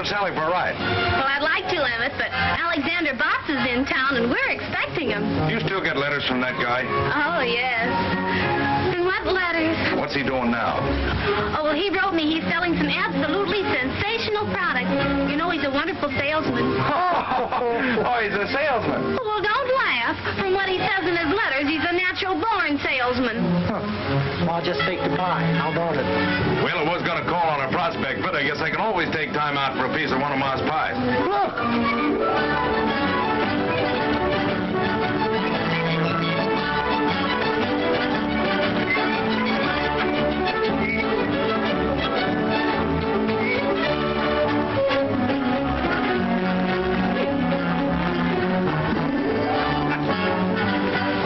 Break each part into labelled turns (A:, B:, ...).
A: with Sally for a ride?
B: Well, I'd like to, Emmet, but Alexander Botts is in town, and we're expecting him.
A: You still get letters from that guy?
B: Oh, yes. And what letters?
A: What's he doing now?
B: Oh, well, he wrote me he's selling some absolutely sensational products. You know, he's a wonderful salesman.
A: Oh, he's a salesman.
B: Well, don't laugh. From what he says in his letters, he's a natural-born salesman.
C: I'll just take the pie. How about it?
A: Well, I was going to call on a prospect, but I guess I can always take time out for a piece of one of Ma's pies.
C: Look!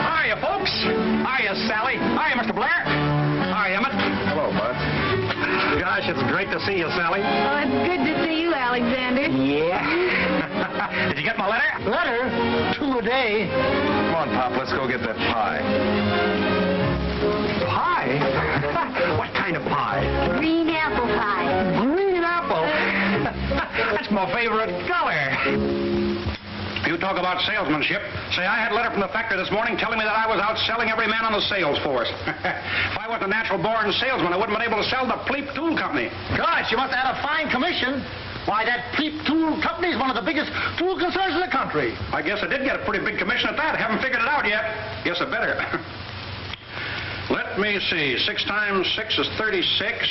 D: Hiya, folks. Hiya, Sally. Hiya, Mr. Blair. Hiya, Emmet.
A: Hello, Bud.
D: Gosh, it's great to see you, Sally.
B: Oh, it's good to see you, Alexander.
D: Yeah. Did you get my letter?
C: Letter? 2 a day.
A: Come on, Pop, let's go get that pie.
D: Pie? What kind of pie?
B: Green apple pie.
D: Green apple. That's my favorite color. You talk about salesmanship. Say, I had a letter from the factory this morning telling me that I was outselling every man on the sales force. If I wasn't a natural-born salesman, I wouldn't have been able to sell the Pleep Tool Company.
C: Gosh, you must have had a fine commission. Why, that Pleep Tool Company is one of the biggest tool concerns in the country.
D: I guess I did get a pretty big commission at that. I haven't figured it out yet. Guess I better. Let me see. 6 times 6 is 36.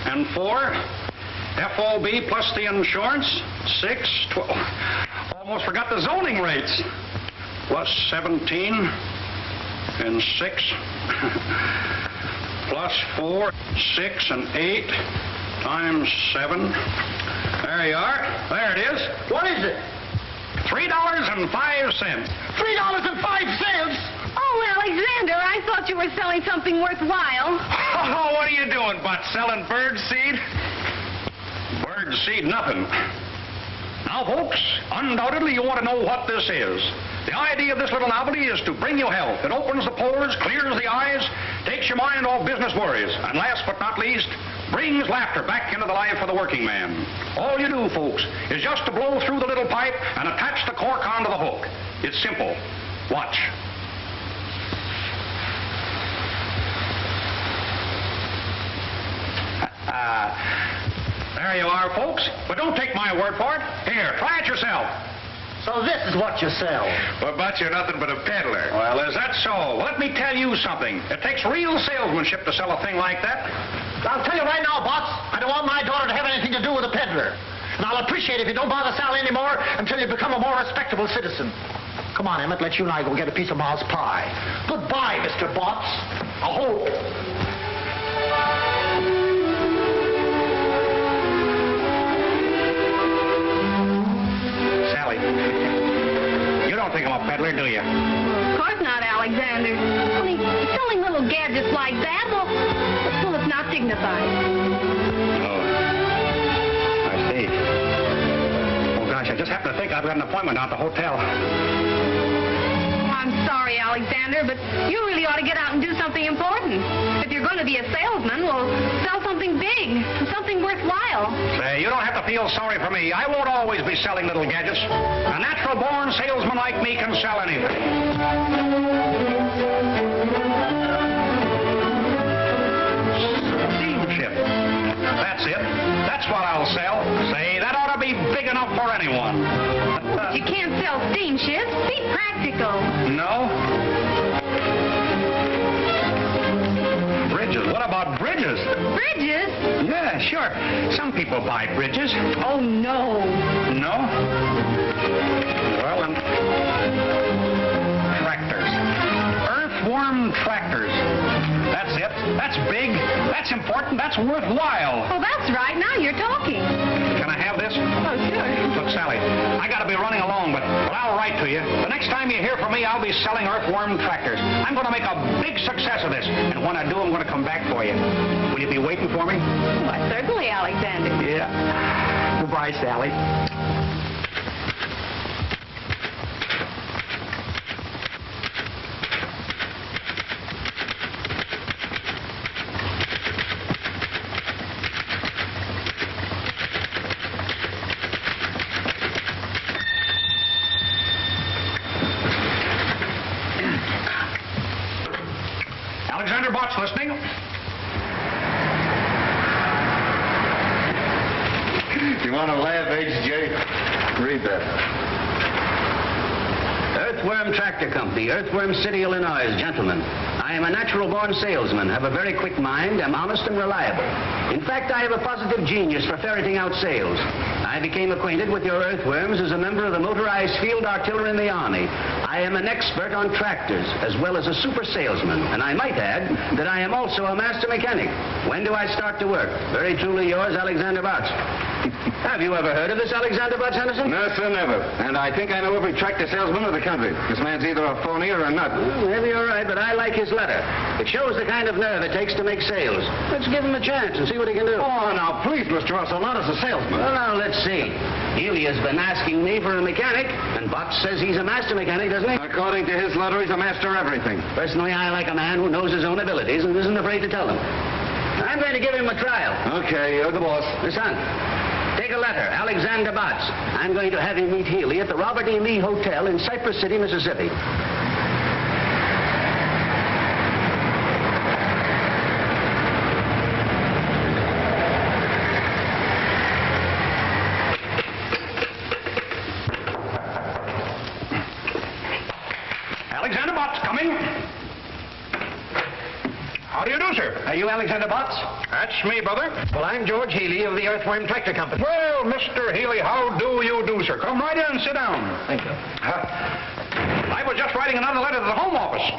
D: And 4. FOB plus the insurance. 6, 12. Almost forgot the zoning rates. Plus 17. And 6. Plus 4, 6, and 8. Times 7. There you are. There it is.
C: What is it?
D: $3.05.
C: $3.05?
B: Oh, Alexander, I thought you were selling something worthwhile.
D: Oh, what are you doing, Butt? Selling bird seed? Bird seed, nothing. Now, folks, undoubtedly you want to know what this is. The idea of this little novelty is to bring you health. It opens the pores, clears the eyes, takes your mind off business worries, and last but not least, brings laughter back into the life of the working man. All you do, folks, is just to blow through the little pipe and attach the cork onto the hook. It's simple. Watch. There you are, folks. But don't take my word for it. Here, try it yourself.
C: So this is what you sell.
A: But you're nothing but a peddler.
D: Well, is that so? Well, let me tell you something. It takes real salesmanship to sell a thing like that.
C: I'll tell you right now, Bots, I don't want my daughter to have anything to do with a peddler. And I'll appreciate it if you don't bother Sally anymore until you become a more respectable citizen. Come on, Emmet, let you and I go get a piece of Ma's pie. Goodbye, Mr. Bots. I hope.
D: Sally, you don't think I'm a peddler, do you?
B: Of course not, Alexander. Only selling little gadgets like that, well, it's not dignified.
D: Oh, I see. Oh, gosh, I just happened to think I've got an appointment out at the hotel.
B: I'm sorry, Alexander, but you really ought to get out and do something important. If you're going to be a salesman, well, sell something big, something worthwhile.
D: Say, you don't have to feel sorry for me. I won't always be selling little gadgets. A natural-born salesman like me can sell anything. Steamship. That's it. That's what I'll sell. Say, that ought to be big enough for anyone.
B: But you can't sell steamships. Be practical.
D: No? Bridges. What about bridges?
B: Bridges?
D: Yeah, sure. Some people buy bridges.
B: Oh, no.
D: No? Well, then... Tractors. Earthworm Tractors. That's it. That's big. That's important. That's worthwhile.
B: Oh, that's right. Now you're talking.
D: Can I have this?
B: Oh, sure.
D: Look, Sally, I got to be running along, but I'll write to you. The next time you hear from me, I'll be selling Earthworm Tractors. I'm going to make a big success of this, and when I do, I'm going to come back for you. Will you be waiting for me?
B: Why, certainly, Alexander.
D: Yeah. Goodbye, Sally. Alexander Bott's listening.
A: You want to laugh, H.J.? Read that.
E: Earthworm Tractor Company, Earthworm City, Illinois. Gentlemen, I am a natural-born salesman, have a very quick mind, am honest and reliable. In fact, I have a positive genius for ferreting out sales. I became acquainted with your earthworms as a member of the motorized field artillery in the Army. I am an expert on tractors, as well as a super salesman, and I might add that I am also a master mechanic. When do I start to work? Very truly yours, Alexander Botts. Have you ever heard of this Alexander Botts, Henderson?
A: No, sir, never. And I think I know every tractor salesman of the country. This man's either a phony or a nut.
E: Well, maybe you're right, but I like his letter. It shows the kind of nerve it takes to make sales. Let's give him a chance and see what he can do.
A: Oh, now, please, Mr. Russell, not as a salesman.
E: Well, now, let's see. Healey has been asking me for a mechanic, and Botts says he's a master mechanic, doesn't he?
A: According to his letter, he's a master of everything.
E: Personally, I like a man who knows his own abilities and isn't afraid to tell them. I'm going to give him a trial.
A: Okay, you're the boss.
E: Son, take a letter, Alexander Botts. I'm going to have him meet Healey at the Robert E. Lee Hotel in Cypress City, Mississippi.
D: Alexander Bott's coming. How do you do, sir?
C: Are you Alexander Botts?
D: That's me, brother.
C: Well, I'm George Healey of the Earthworm Tractor Company.
D: Well, Mr. Healey, how do you do, sir? Come right in and sit down.
C: Thank you.
D: I was just writing another letter to the Home Office.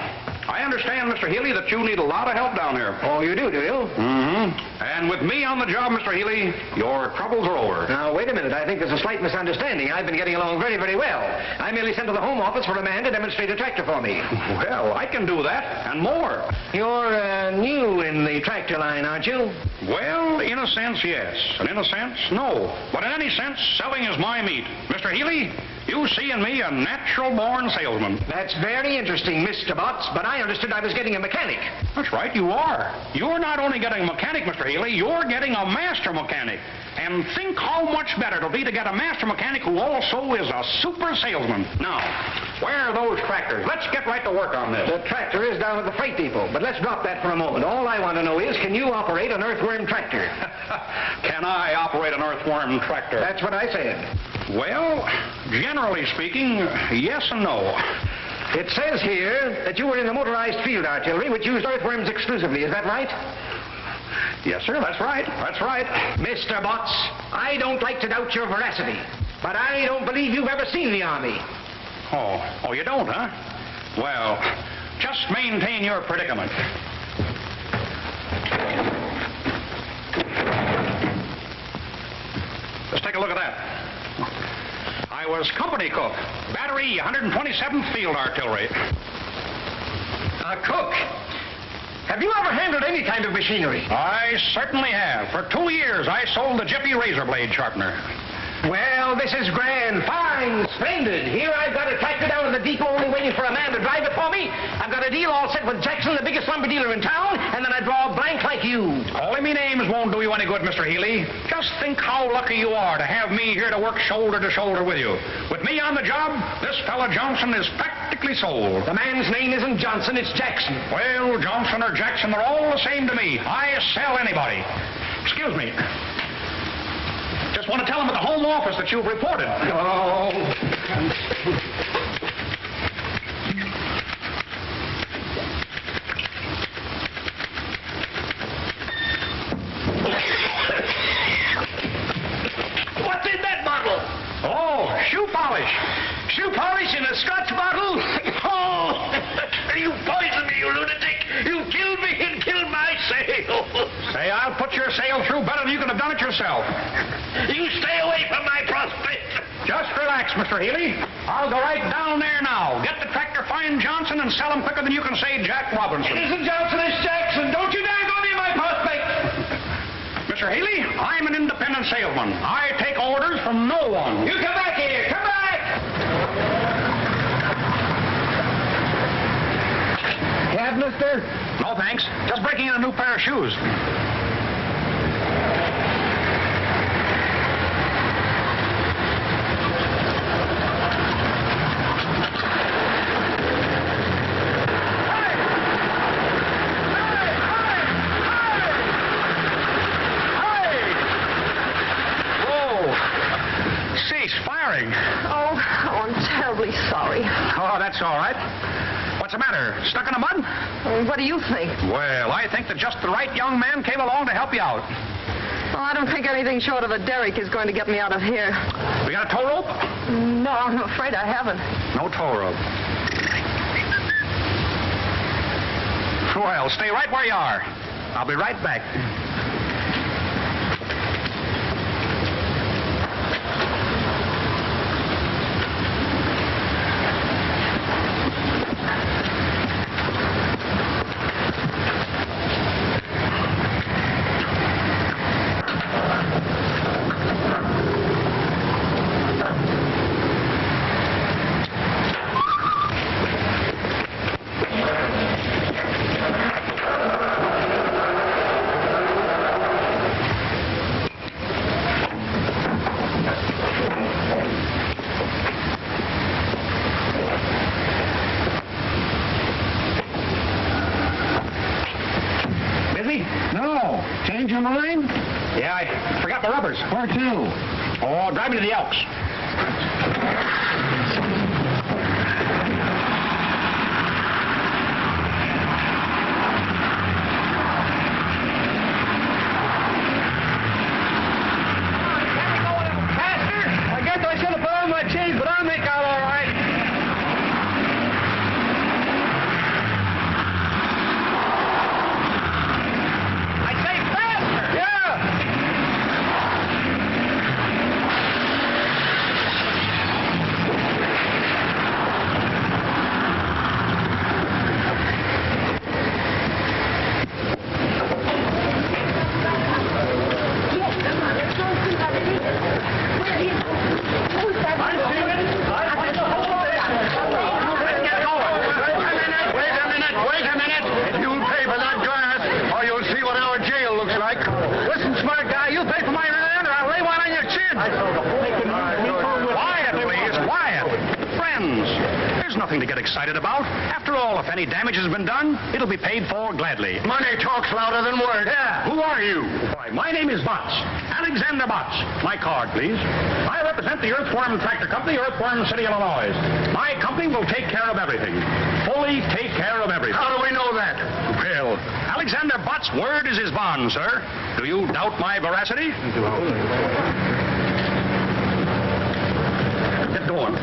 D: I understand, Mr. Healey, that you need a lot of help down here.
C: Oh, you do you?
D: Mm-hmm. And with me on the job, Mr. Healey, your troubles are over.
C: Now, wait a minute. I think there's a slight misunderstanding. I've been getting along very, very well. I merely sent to the Home Office for a man to demonstrate a tractor for me.
D: Well, I can do that, and more.
C: You're new in the tractor line, aren't you?
D: Well, in a sense, yes. And in a sense, no. But in any sense, selling is my meat. Mr. Healey, you see in me a natural-born salesman.
C: That's very interesting, Mr. Botts, but I understood I was getting a mechanic.
D: That's right, you are. You're not only getting a mechanic, Mr. Healey, you're getting a master mechanic. And think how much better it'll be to get a master mechanic who also is a super salesman. Now, where are those tractors? Let's get right to work on this.
C: The tractor is down at the freight depot, but let's drop that for a moment. All I want to know is, can you operate an earthworm tractor?
D: Can I operate an earthworm tractor?
C: That's what I said.
D: Well, generally speaking, yes and no.
C: It says here that you were in the motorized field artillery, which used earthworms exclusively. Is that right?
D: Yes, sir, that's right. That's right.
C: Mr. Botts, I don't like to doubt your veracity, but I don't believe you've ever seen the Army.
D: Oh, you don't, huh? Well, just maintain your predicament. Let's take a look at that. I was company cook, battery 127th Field Artillery.
C: A cook? Have you ever handled any kind of machinery?
D: I certainly have. For 2 years, I sold the Jiffy razor blade sharpener.
C: Well, this is grand, fine, splendid. Here I've got a tractor down at the depot only waiting for a man to drive it for me. I've got a deal all set with Jackson, the biggest lumber dealer in town, and then I draw a blank like you.
D: Calling me names won't do you any good, Mr. Healey. Just think how lucky you are to have me here to work shoulder to shoulder with you. With me on the job, this fella Johnson is practically sold.
C: The man's name isn't Johnson, it's Jackson.
D: Well, Johnson or Jackson, they're all the same to me. I sell anybody. Excuse me. Just want to tell them at the Home Office that you've reported.
C: Oh. What's in that bottle?
D: Oh, shoe polish.
C: Shoe polish in a Scotch bottle? Oh, you poisoned me, you lunatic. You killed me and killed my sale.
D: Say, I'll put your sale through better than you could have done it yourself.
C: You stay away from my prospect.
D: Just relax, Mr. Healey. I'll go right down there now. Get the tractor, find Johnson, and sell him quicker than you can say Jack Robinson.
C: It isn't Johnson, it's Jackson. Don't you dare go near my prospect.
D: Mr. Healey, I'm an independent salesman. I take orders from no one.
C: You come back here. Come back. Cab, mister?
D: No, thanks. Just breaking in a new pair of shoes.
C: Hey!
D: that's all right. What's the matter? Stuck in the mud?
B: What do you think?
D: Well, I think that just the right young man came along to help you out.
B: Well, I don't think anything short of a derrick is going to get me out of here.
D: We got a tow rope?
B: No, I'm afraid I haven't.
D: No tow rope. Well, stay right where you are. I'll be right back. Yeah, I forgot the rubbers.
C: Where to?
D: Oh, drive me to the Elks. Can we go a little faster? I guess I should have put on my chains, but I'll make out all right. To get excited about. After all, if any damage has been done, it'll be paid for gladly.
C: Money talks louder than words.
D: Yeah. Who are you? Why, my name is Botts. Alexander Botts. My card, please. I represent the Earthworm Tractor Company, Earthworm City, Illinois. My company will take care of everything. Fully take care of everything.
C: How do we know that?
D: Well, Alexander Botts' word is his bond, sir. Do you doubt my veracity? Get going.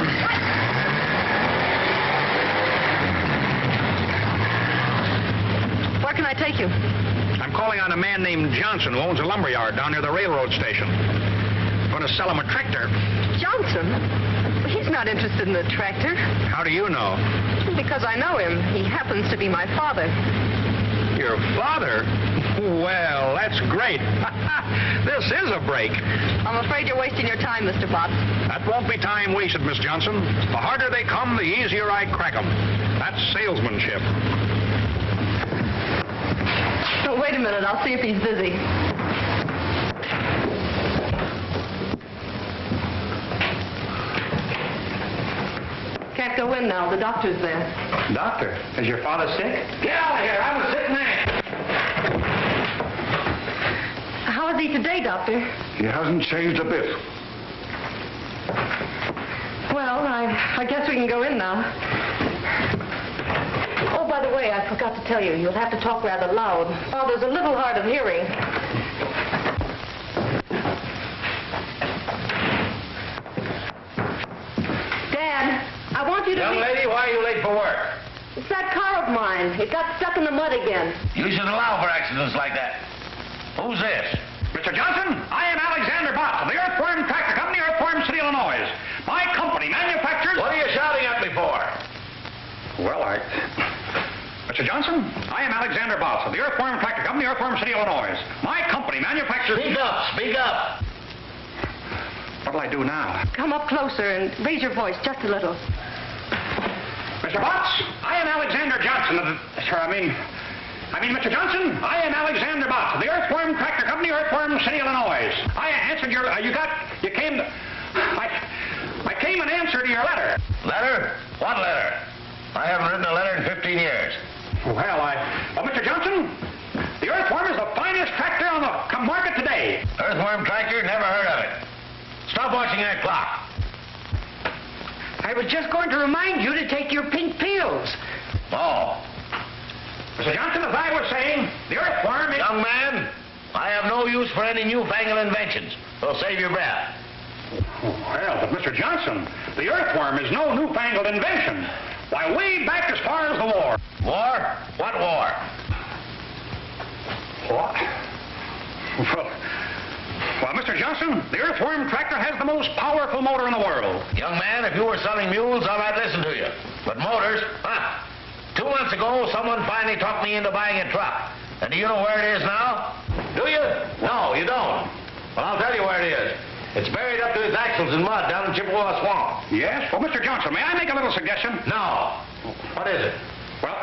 B: Where can I take you?
D: I'm calling on a man named Johnson who owns a lumberyard down near the railroad station. Going to sell him a tractor.
B: Johnson? He's not interested in the tractor.
D: How do you know?
B: Because I know him. He happens to be my father.
D: Your father? Well, that's great. This is a break.
B: I'm afraid you're wasting your time, Mr. Botts.
D: That won't be time wasted, Miss Johnson. The harder they come, the easier I crack them. That's salesmanship.
B: Oh, wait a minute. I'll see if he's busy. Can't go in now. The doctor's there.
E: Doctor, is your father sick?
C: Get out of here. I was sitting there.
B: How is he today, Doctor?
A: He hasn't changed a bit.
B: Well, I guess we can go in now. Oh, by the way, I forgot to tell you, you'll have to talk rather loud. Father's a little hard of hearing. Dad, I want you to...
C: Young lady, why are you late for work?
B: It's that car of mine. It got stuck in the mud again.
C: You should allow for accidents like that. Who's this?
D: Mr. Johnson, I am Alexander Botts of the Earthworm Tractor Company, Earthworm City, Illinois. My company manufactures...
C: What are you shouting at me for?
D: Well, Mr. Johnson, I am Alexander Botts of the Earthworm Tractor Company, Earthworm City, Illinois. My company manufactures...
C: Speak up, speak up.
D: What'll I do now?
B: Come up closer and raise your voice just a little.
D: Mr. Botts, I am Alexander Johnson of the... Sir, I mean, Mr. Johnson, I am Alexander Botts of the Earthworm Tractor Company, Earthworm City, Illinois. I answered your... I came and answered your letter.
C: Letter? What letter? I haven't written a letter in 15 years.
D: Well, Mr. Johnson, the Earthworm is the finest tractor on the market today.
C: Earthworm Tractor? Never heard of it. Stop watching that clock. I was just going to remind you to take your pink pills.
D: Oh. Mr. Johnson, as I was saying, the earthworm is...
F: Young man, I have no use for any newfangled inventions. So save your breath.
D: Well, but Mr. Johnson, the earthworm is no newfangled invention. Why, way back as far as the war.
F: War? What war?
D: What? Well, Mr. Johnson, the Earthworm Tractor has the most powerful motor in the world.
F: Young man, if you were selling mules, I might listen to you. But motors, 2 months ago, someone finally talked me into buying a truck. And do you know where it is now? Do you? No, you don't. Well, I'll tell you where it is. It's buried up to its axles in mud down in Chippewa Swamp.
D: Yes? Well, Mr. Johnson, may I make a little suggestion?
F: No. What is it?
D: Well,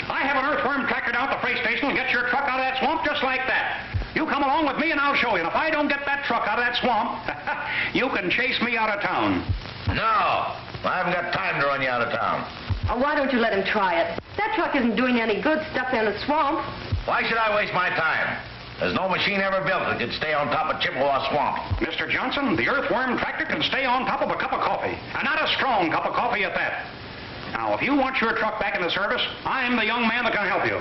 D: I have an Earthworm Tractor down at the freight station and get your truck out of that swamp just like that. You come along with me and I'll show you. And if I don't get that truck out of that swamp, you can chase me out of town.
F: No. I haven't got time to run you out of town.
B: Oh, why don't you let him try it? That truck isn't doing any good stuck in the swamp.
F: Why should I waste my time? There's no machine ever built that could stay on top of Chippewa Swamp.
D: Mr. Johnson, the Earthworm Tractor can stay on top of a cup of coffee. And not a strong cup of coffee at that. Now, if you want your truck back in the service, I'm the young man that can help you.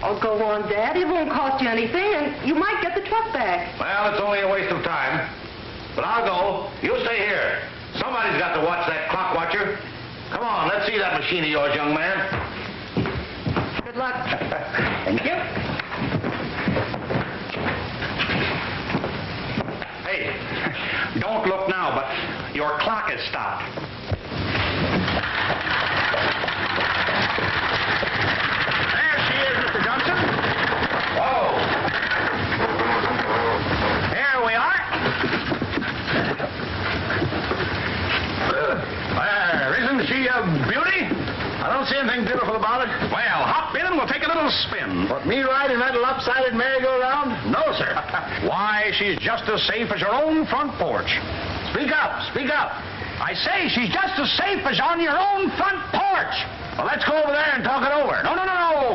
B: Oh, go on, Dad. It won't cost you anything, and you might get the truck back.
F: Well, it's only a waste of time. But I'll go. You stay here. Somebody's got to watch that clock watcher. Come on, let's see that machine of yours, young man.
B: Good luck.
D: Thank you. Hey, don't look now, but your clock is stopped. There she is, Mr. Johnson.
F: Whoa.
D: Here we are. Isn't she a beauty?
F: I don't see anything beautiful about it.
D: Well, hop in and we'll take a little spin.
F: What, me riding that lopsided merry-go-round?
D: No, sir. Why, she's just as safe as your own front porch.
F: Speak up, speak up.
D: I say she's just as safe as on your own front porch.
F: Well, let's go over there and talk it over.
D: No,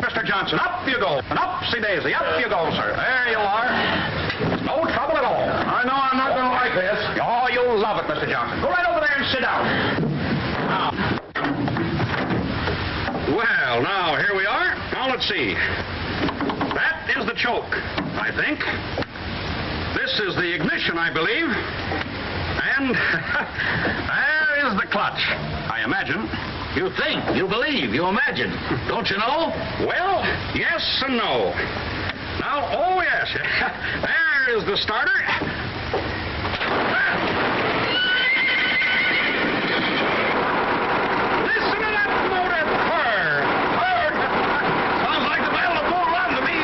D: Mr. Johnson. Up you go. And upsy-daisy. Up you go, sir. There you are. No trouble at all.
F: I know I'm not going to like this.
D: Oh, you'll love it, Mr. Johnson. Go right over there and sit down. Well, now, here we are. Now, let's see. That is the choke, I think. This is the ignition, I believe. And there is the clutch, I imagine.
F: You think, you believe, you imagine. Don't you know?
D: Well, yes and no. Now, oh, yes. There is the starter. Listen to that motor purr. Purr. Sounds like the bell of Foran to me.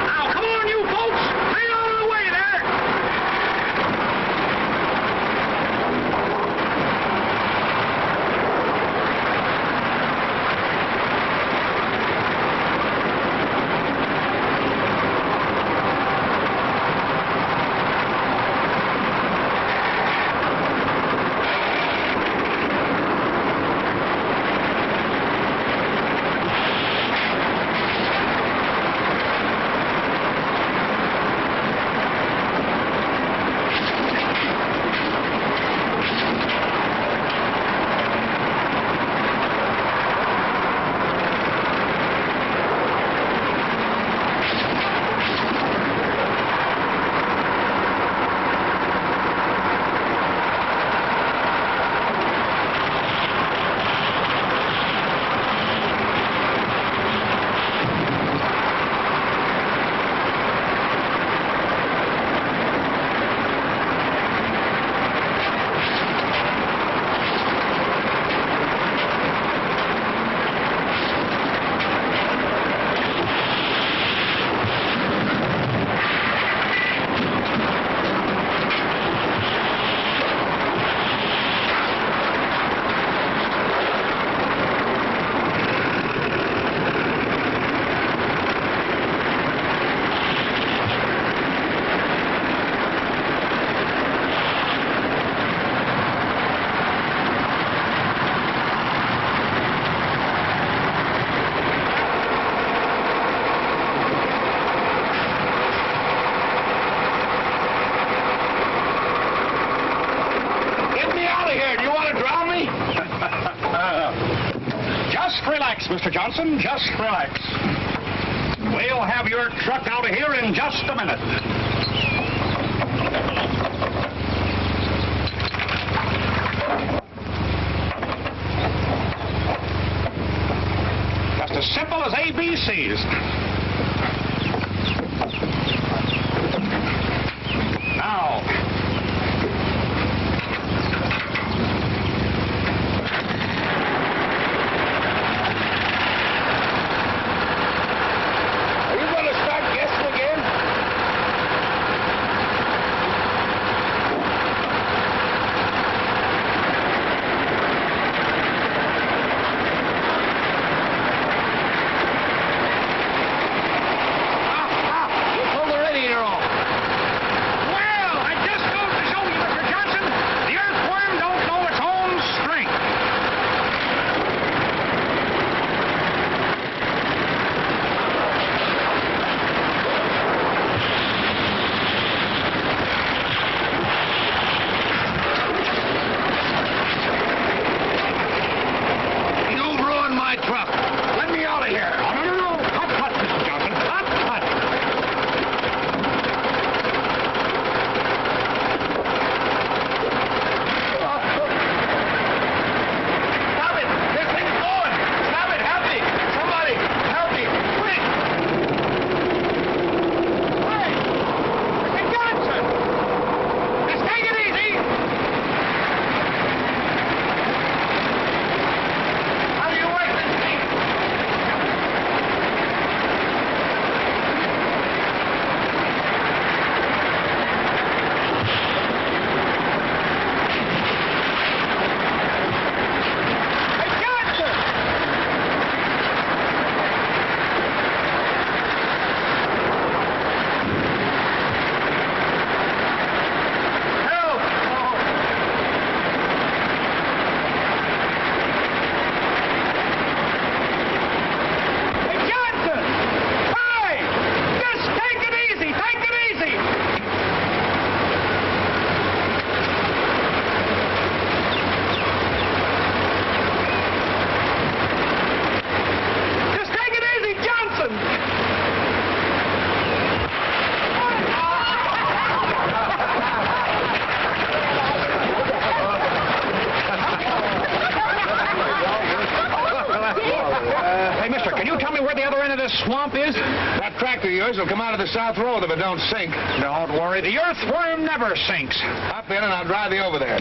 D: Now, come on, you folks. Bring on the way there. relax, Mr. Johnson. Just relax. We'll have your truck out of here in just a minute. Just as simple as ABCs. Now.
A: Swamp is? That tractor of yours will come out of the south road if it don't sink.
D: Don't worry, the earthworm never sinks.
A: Hop in and I'll drive you over there.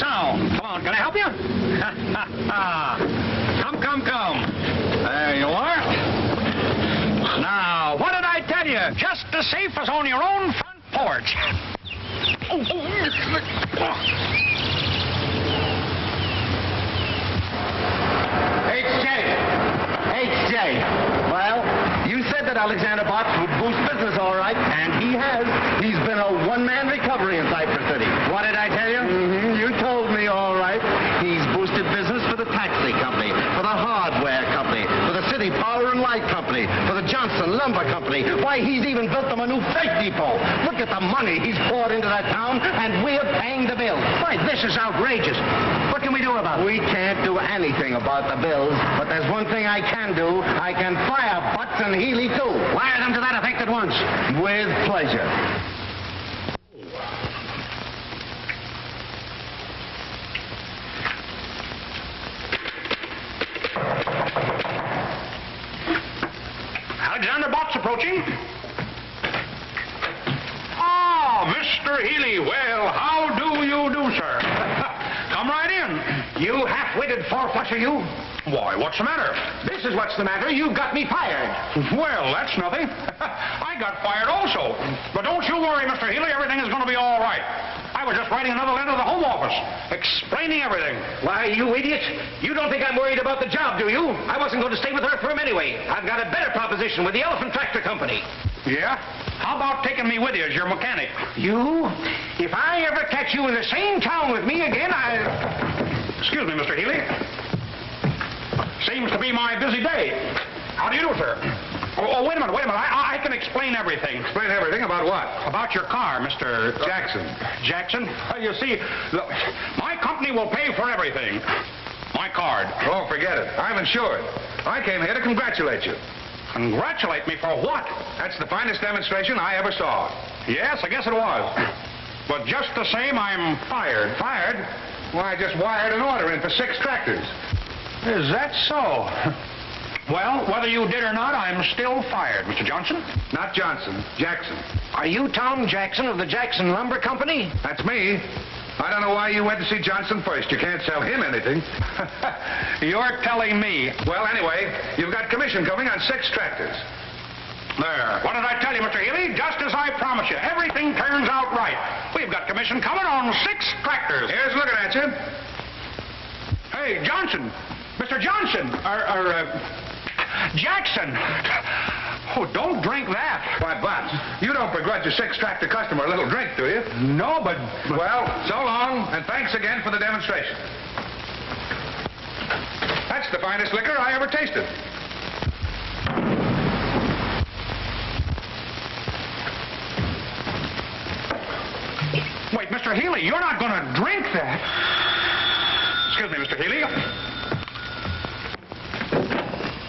D: Sound. Come on, can I help you? Come. There you are. Now, what did I tell you? Just as safe as on your own front porch.
C: H.J. Well, you said that Alexander Botts would boost business all right, and he has. He's been a one-man recovery in Cypress City. What did I tell you? You told me all right. He's boosted business for the taxi company, for the hardware company, for the City Power and Light Company, for the Johnson Lumber Company. Why, he's even built them a new freight depot. Look at the money he's poured into that town, and we're paying the bills.
E: Why, this is outrageous. What can we do about it?
C: We can't do anything about the bills, but there's one thing I can do. I can fire Butts and Healey, too.
E: Wire them to that effect at once.
C: With pleasure.
D: Alexander Botts approaching. Ah, Mr. Healey. Well, how do you do, sir? Come right in.
C: You half-witted four-flusher, you.
D: Why, what's the matter?
C: This is what's the matter. You've got me fired.
D: Well, that's nothing. I got fired also. But don't you worry, Mr. Healey. Everything is going to be all right. I I was just writing another letter to the Home Office, explaining everything.
E: Why, you idiot. You don't think I'm worried about the job, do you? I wasn't going to stay with Earthworm anyway. I've got a better proposition with the Elephant Tractor Company.
D: Yeah? How about taking me with you as your mechanic?
E: You? If I ever catch you in the same town with me again,
D: Excuse me, Mr. Healey. Seems to be my busy day. How do you do, sir? Oh, wait a minute. I can explain everything.
A: Explain everything about what?
D: About your car, Mr.
A: Jackson.
D: Jackson? You see, my company will pay for everything. My card.
A: Oh, forget it. I'm insured. I came here to congratulate you.
D: Congratulate me for what?
A: That's the finest demonstration I ever saw.
D: Yes, I guess it was. But just the same, I'm fired.
A: Fired? Why, I just wired an order in for 6 tractors.
D: Is that so? Well, whether you did or not, I'm still fired, Mr. Johnson.
A: Not Johnson, Jackson.
E: Are you Tom Jackson of the Jackson Lumber Company?
A: That's me. I don't know why you went to see Johnson first. You can't sell him anything.
D: You're telling me.
A: Well, anyway, you've got commission coming on 6 tractors.
D: There. What did I tell you, Mr. Healey? Just as I promised you. Everything turns out right. We've got commission coming on 6 tractors.
A: Here's looking at you.
D: Hey, Johnson. Mr. Johnson. Jackson. Oh, don't drink that.
A: Why, Bob, you don't begrudge a 6 tractor customer a little drink, do you?
D: No, but...
A: Well, so long, and thanks again for the demonstration. That's the finest liquor I ever tasted.
D: Wait, Mr. Healey, you're not going to drink that. Excuse me, Mr. Healey.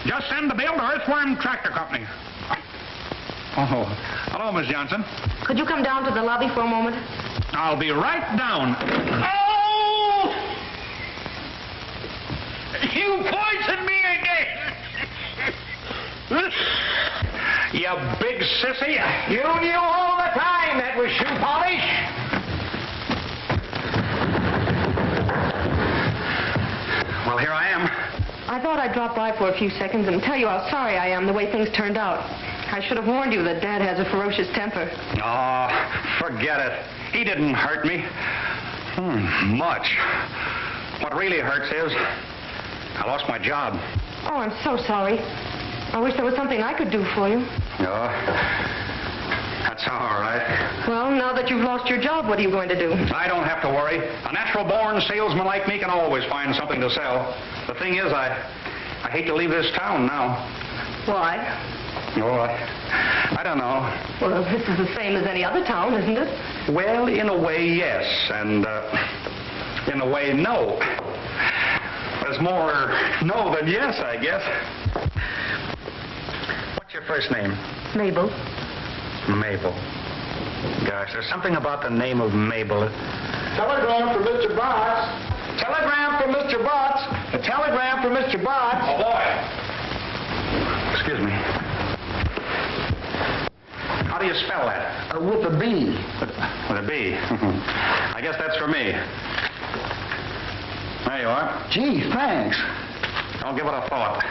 D: Just send the bill to Earthworm Tractor Company. Oh, hello, Miss Johnson.
B: Could you come down to the lobby for a moment?
D: I'll be right down. Oh! You poisoned me again! You big sissy.
E: You knew all the time that was shoe polish.
D: Well, here I am.
B: I thought I'd drop by for a few seconds and tell you how sorry I am the way things turned out. I should have warned you that Dad has a ferocious temper.
D: Oh, forget it. He didn't hurt me. Much. What really hurts is I lost my job.
B: Oh, I'm so sorry. I wish there was something I could do for you.
D: Oh, that's all right.
B: Well, now that you've lost your job, what are you going to do?
D: I don't have to worry. A natural-born salesman like me can always find something to sell. The thing is, I hate to leave this town now.
B: Why?
D: Oh, I don't know.
B: Well, this is the same as any other town, isn't it?
D: Well, in a way, yes, and in a way, no. There's more no than yes, I guess. What's your first name?
B: Mabel.
D: Mabel. Gosh, there's something about the name of Mabel.
C: Telegram for Mr. Botts. Telegram for Mr. Botts. A telegram for Mr. Botts.
D: Oh, boy. Excuse me. How do you spell that?
C: With a B.
D: With a B. I guess that's for me. There you are.
C: Gee, thanks.
D: Don't give it a thought.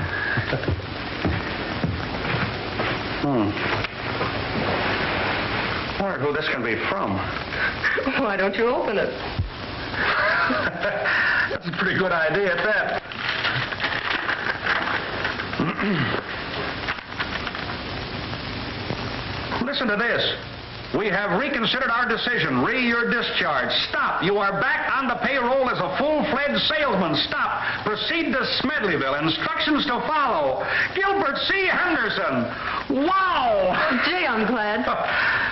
D: Wonder who this can be from.
B: Why don't you open it?
D: That's a pretty good idea at that. Listen to this. We have reconsidered our decision. You're discharged. Stop. You are back on the payroll as a full-fledged salesman. Stop. Proceed to Smedleyville. Instructions to follow. Gilbert C. Henderson. Wow!
B: Gee, I'm glad.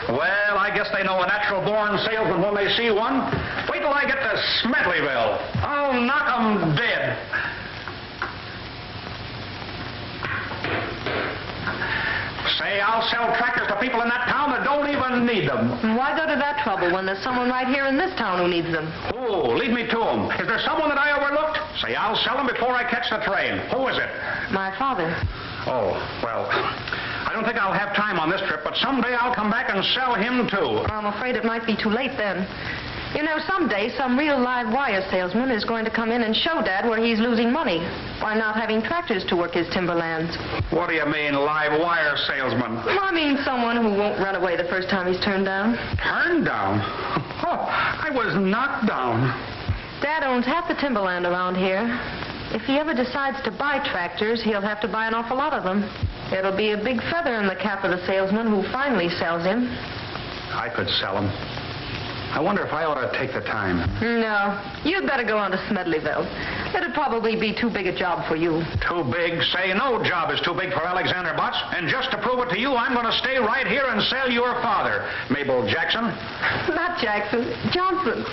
D: Well, I guess they know a natural-born salesman when they see one. Wait till I get to Smedleyville. I'll knock 'em dead. Say, I'll sell tractors to people in that town that don't even need them.
B: Why go to that trouble when there's someone right here in this town who needs them?
D: Oh, lead me to them. Is there someone that I overlooked? Say, I'll sell them before I catch the train. Who is it?
B: My father.
D: Oh, well, I don't think I'll have time on this trip, but someday I'll come back and sell him, too.
B: I'm afraid it might be too late then. You know, someday some real live wire salesman is going to come in and show Dad where he's losing money by not having tractors to work his timberlands.
D: What do you mean, live wire salesman?
B: I mean someone who won't run away the first time he's turned down.
D: Turned down?
G: Oh, I was knocked down.
B: Dad owns half the timberland around here. If he ever decides to buy tractors, he'll have to buy an awful lot of them. It'll be a big feather in the cap of the salesman who finally sells him.
G: I could sell them. I wonder if I ought to take the time.
B: No, you'd better go on to Smedleyville. It'd probably be too big a job for you.
G: Too big? Say no job is too big for Alexander Butts. And just to prove it to you, I'm going to stay right here and sell your father, Mabel Jackson.
B: Not Jackson, Johnson.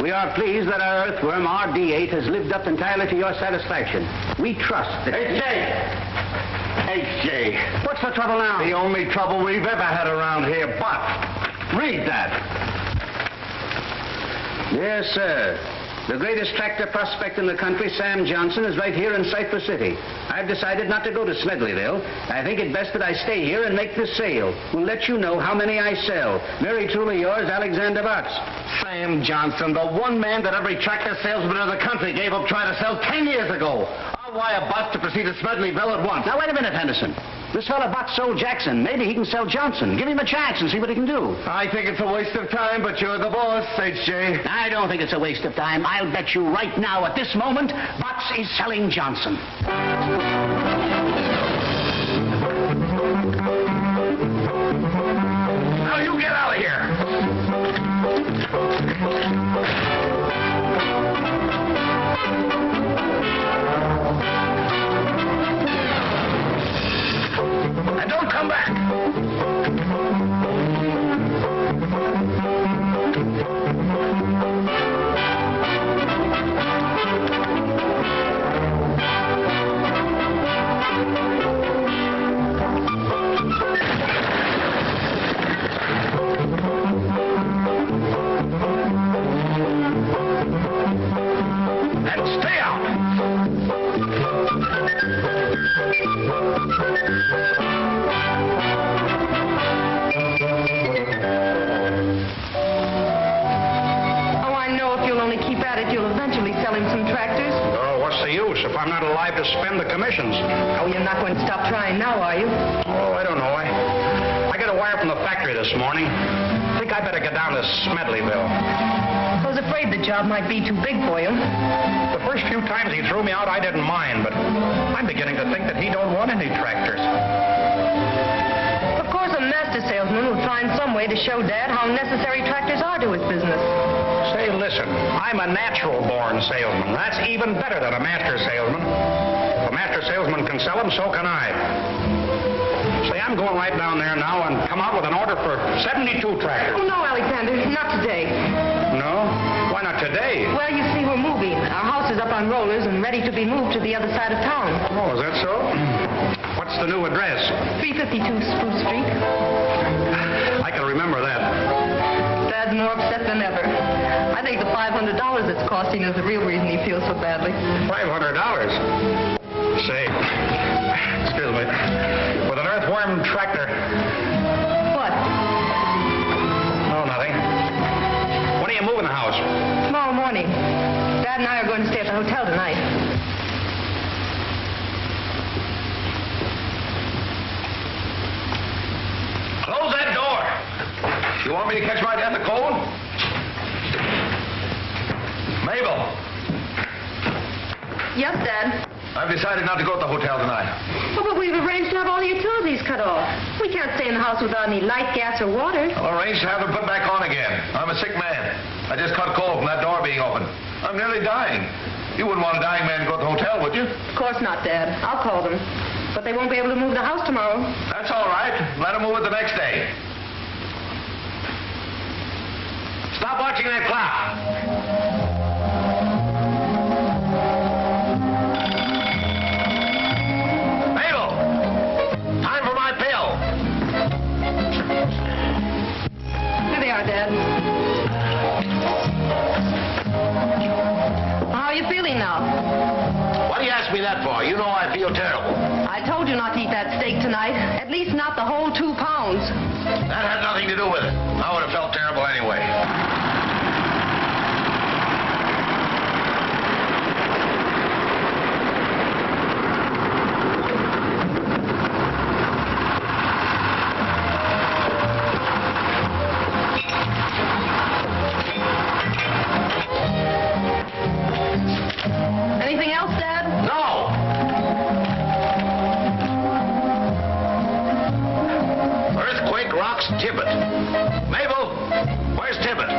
E: We are pleased that our Earthworm RD8 has lived up entirely to your satisfaction. We trust that...
G: H.J.
E: What's the trouble now?
G: The only trouble we've ever had around here, Butts. Read that.
E: Yes, sir. The greatest tractor prospect in the country, Sam Johnson, is right here in Cypress City. I've decided not to go to Smedleyville. I think it best that I stay here and make this sale. We'll let you know how many I sell. Very truly yours, Alexander Butts.
G: Sam Johnson, the one man that every tractor salesman in the country gave up trying to sell 10 years ago. I'll wire Butts to proceed to Smedleyville at once.
E: Now, wait a minute, Henderson. This fellow Butts sold Jackson. Maybe he can sell Johnson. Give him a chance and see what he can do.
G: I think it's a waste of time, but you're the boss, H.J.
E: I don't think it's a waste of time. I'll bet you right now, at this moment, Butts is selling Johnson.
G: Now you get out of here. And don't come back. And stay out.
B: Oh, I know if you'll only keep at it, you'll eventually sell him some tractors.
G: Oh, what's the use if I'm not alive to spend the commissions?
B: Oh, you're not going to stop trying now, are you?
G: Oh, I don't know. I got a wire from the factory this morning. I think I better get down to Smedleyville.
B: I was afraid the job might be too big for you.
G: The first few times he threw me out, I didn't mind, but I'm beginning to think that he don't want any tractors.
B: Of course, a master salesman would find some way to show Dad how necessary tractors are to his business.
G: Say, listen, I'm a natural-born salesman. That's even better than a master salesman. If a master salesman can sell them, so can I. Say, I'm going right down there now and come out with an order for 72 tractors.
B: Oh, no, Alexander, not today.
G: No? Why not today?
B: Well, you see, we're moving. Our house is up on rollers and ready to be moved to the other side of town.
G: Oh, is that so? What's the new address?
B: 352 Spruce Street.
G: I can remember that.
B: Dad's more upset than ever. I think the $500 it's costing is the real reason he feels so badly.
G: $500? Say, excuse me, with an Earthworm Tractor.
B: What?
G: Oh, nothing. When are you moving the house?
B: Tomorrow morning. Dad and I are going to stay at the hotel tonight.
F: Close that door. You want me to catch my death of cold? Mabel,
B: Yes, Dad.
F: I've decided not to go to the hotel tonight.
B: Oh, but we've arranged to have all the utilities cut off. We can't stay in the house without any light, gas, or water.
F: I'll arrange to have them put back on again. I'm a sick man. I just caught cold from that door being open. I'm nearly dying. You wouldn't want a dying man to go to the hotel, would you?
B: Of course not, Dad. I'll call them. But they won't be able to move the house tomorrow.
F: That's all right. Let them move it the next day. Stop watching that clock.
B: Here they are, Dad. How are you feeling now?
F: What do you ask me that for? You know I feel terrible.
B: I told you not to eat that steak tonight. At least not the whole 2 pounds.
F: That had nothing to do with it. I would have felt terrible anyway. box Tibbet. Mabel, where's Tibbet?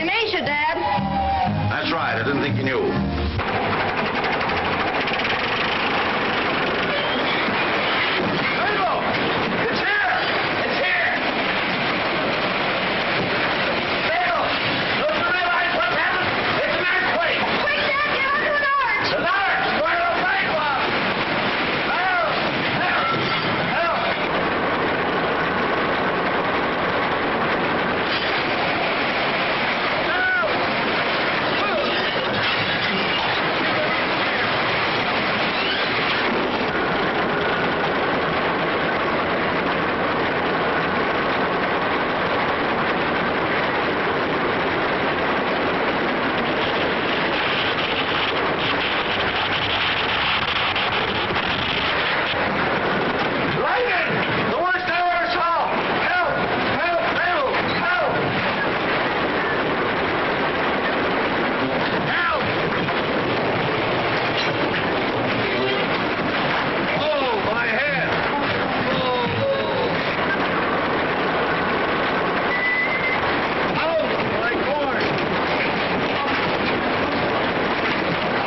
B: In Asia, Dad.
F: That's right. I didn't think you knew. Mabel! It's here! It's here! Mabel! Don't you realize what's happened? It's an earthquake!
B: Quick, Dad, get under an arch.
F: It's an arch! Where the plane was! Help! Help! Help! Lightning! The worst I ever saw! Help! Help! Help! Help! Help! Oh, my head! Oh, my cord!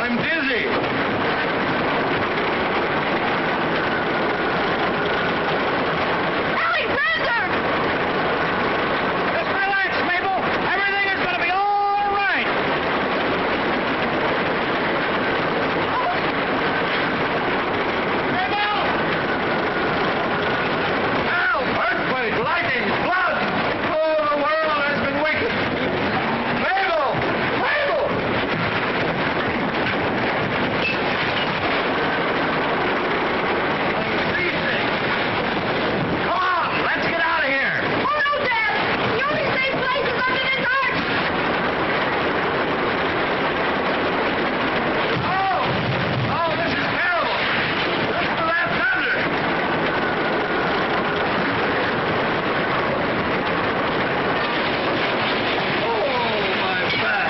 F: I'm dizzy!
B: Alexander!
G: Just relax, Mabel. Everything is going to be all right.
F: Mabel! Help! Earthquake! Lightning! Blood! Oh, the world has been wicked! Mabel! Mabel! I'm freezing! Come on! Let's get out of here!
B: Oh, no, Dad. The only safe place is under this arch.
F: Oh! Oh, this is terrible! Listen to that thunder! Oh, my back!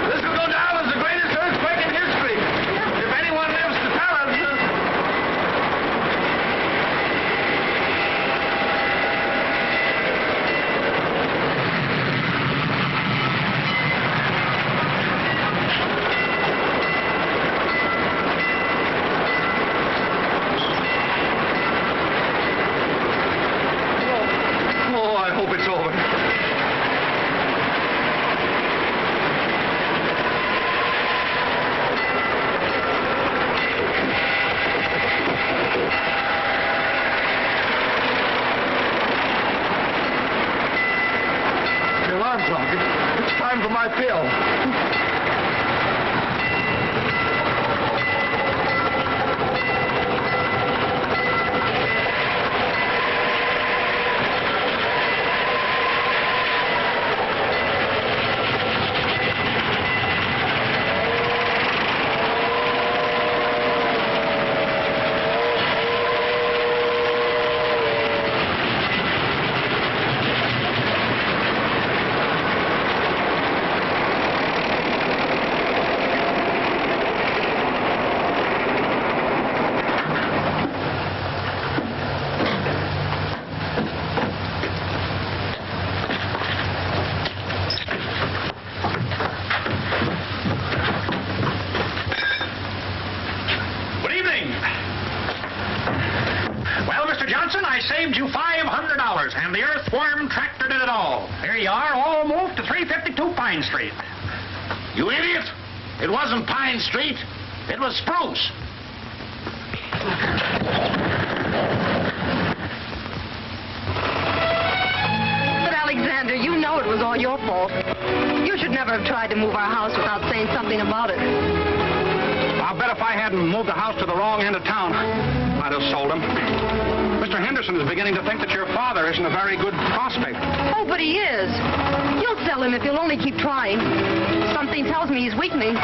F: This will go down as the greatest earthquake in history. If anyone lives to tell us. Oh, I hope it's over. The alarm clock. It's time for my pill. Good evening. Well, Mr. Johnson, I saved you $500, and the Earthworm Tractor did it all. Here you are, all moved to 352 Pine Street. You idiot! It wasn't Pine Street. It was Spruce.
B: But, Alexander, you know it was all your fault. You should never have tried to move our house without saying something about it.
G: I'll bet if I hadn't moved the house to the wrong end of town, I'd have sold him. Mr. Henderson is beginning to think that your father isn't a very good prospect.
B: Oh, but he is. You'll sell him if you'll only keep trying. Something tells me he's weakening.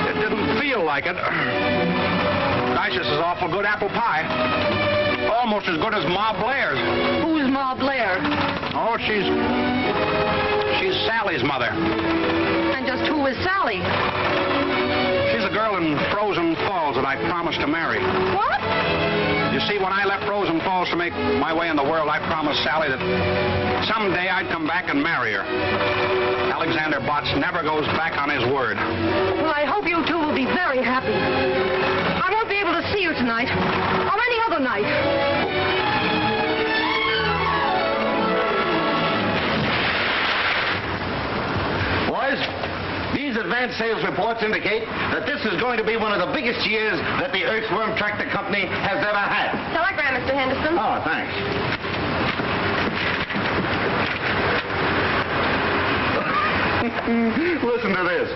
G: It didn't feel like it. Gosh, this is awful good apple pie. Almost as good as Ma Blair's.
B: Who's Ma Blair?
G: Oh, she's Sally's mother.
B: And just asked who was Sally.
G: She's the girl in Frozen Falls that I promised to marry.
B: What?
G: You see, when I left Frozen Falls to make my way in the world, I promised Sally that someday I'd come back and marry her. Alexander Botts never goes back on his word.
B: Well, I hope you two will be very happy. I won't be able to see you tonight or any other night.
F: Boys, these advance sales reports indicate that this is going to be one of the biggest years that the Earthworm Tractor Company has ever had.
B: Telegram, Mr. Henderson.
F: Oh, thanks. Listen to this.